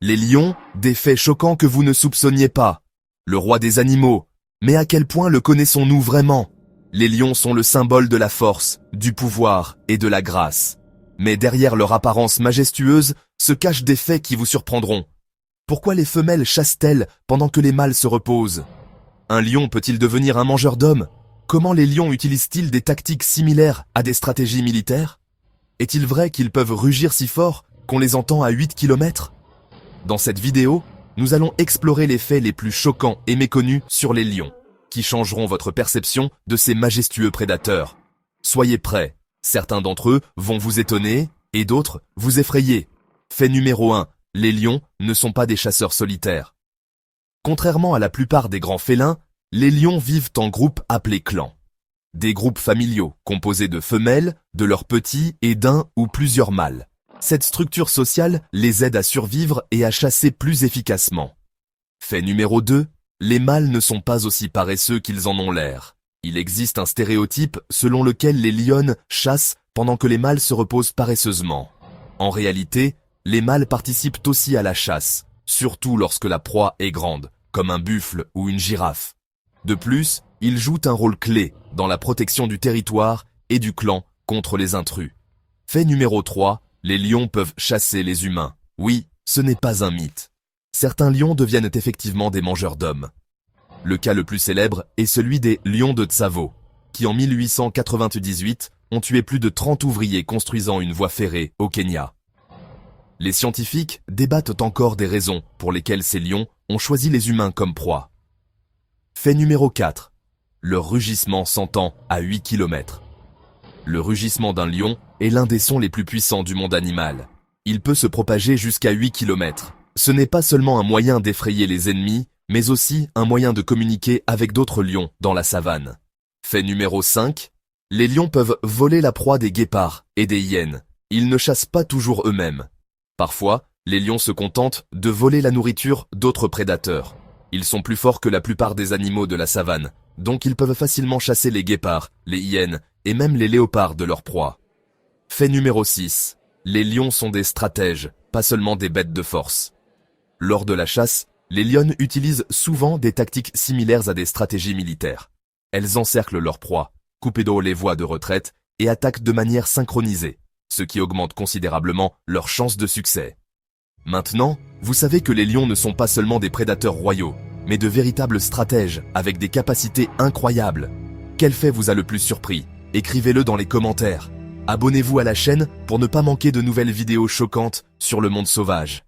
Les lions, des faits choquants que vous ne soupçonniez pas. Le roi des animaux. Mais à quel point le connaissons-nous vraiment? Les lions sont le symbole de la force, du pouvoir et de la grâce. Mais derrière leur apparence majestueuse se cachent des faits qui vous surprendront. Pourquoi les femelles chassent-elles pendant que les mâles se reposent? Un lion peut-il devenir un mangeur d'hommes? Comment les lions utilisent-ils des tactiques similaires à des stratégies militaires? Est-il vrai qu'ils peuvent rugir si fort qu'on les entend à 8 km? Dans cette vidéo, nous allons explorer les faits les plus choquants et méconnus sur les lions, qui changeront votre perception de ces majestueux prédateurs. Soyez prêts, certains d'entre eux vont vous étonner et d'autres vous effrayer. Fait numéro 1, les lions ne sont pas des chasseurs solitaires. Contrairement à la plupart des grands félins, les lions vivent en groupes appelés clans. Des groupes familiaux composés de femelles, de leurs petits et d'un ou plusieurs mâles. Cette structure sociale les aide à survivre et à chasser plus efficacement. Fait numéro 2, les mâles ne sont pas aussi paresseux qu'ils en ont l'air. Il existe un stéréotype selon lequel les lionnes chassent pendant que les mâles se reposent paresseusement. En réalité, les mâles participent aussi à la chasse, surtout lorsque la proie est grande, comme un buffle ou une girafe. De plus, ils jouent un rôle clé dans la protection du territoire et du clan contre les intrus. Fait numéro 3, les lions peuvent chasser les humains. Oui, ce n'est pas un mythe. Certains lions deviennent effectivement des mangeurs d'hommes. Le cas le plus célèbre est celui des lions de Tsavo, qui en 1898 ont tué plus de 30 ouvriers construisant une voie ferrée au Kenya. Les scientifiques débattent encore des raisons pour lesquelles ces lions ont choisi les humains comme proie. Fait numéro 4. Leur rugissement s'entend à 8 km. Le rugissement d'un lion est l'un des sons les plus puissants du monde animal. Il peut se propager jusqu'à 8 km. Ce n'est pas seulement un moyen d'effrayer les ennemis, mais aussi un moyen de communiquer avec d'autres lions dans la savane. Fait numéro 5. Les lions peuvent voler la proie des guépards et des hyènes. Ils ne chassent pas toujours eux-mêmes. Parfois, les lions se contentent de voler la nourriture d'autres prédateurs. Ils sont plus forts que la plupart des animaux de la savane, donc ils peuvent facilement chasser les guépards, les hyènes et même les léopards de leur proie. Fait numéro 6. Les lions sont des stratèges, pas seulement des bêtes de force. Lors de la chasse, les lionnes utilisent souvent des tactiques similaires à des stratégies militaires. Elles encerclent leur proie, coupent d'eau les voies de retraite et attaquent de manière synchronisée, ce qui augmente considérablement leurs chances de succès. Maintenant, vous savez que les lions ne sont pas seulement des prédateurs royaux, mais de véritables stratèges avec des capacités incroyables. Quel fait vous a le plus surpris? Écrivez-le dans les commentaires. Abonnez-vous à la chaîne pour ne pas manquer de nouvelles vidéos choquantes sur le monde sauvage.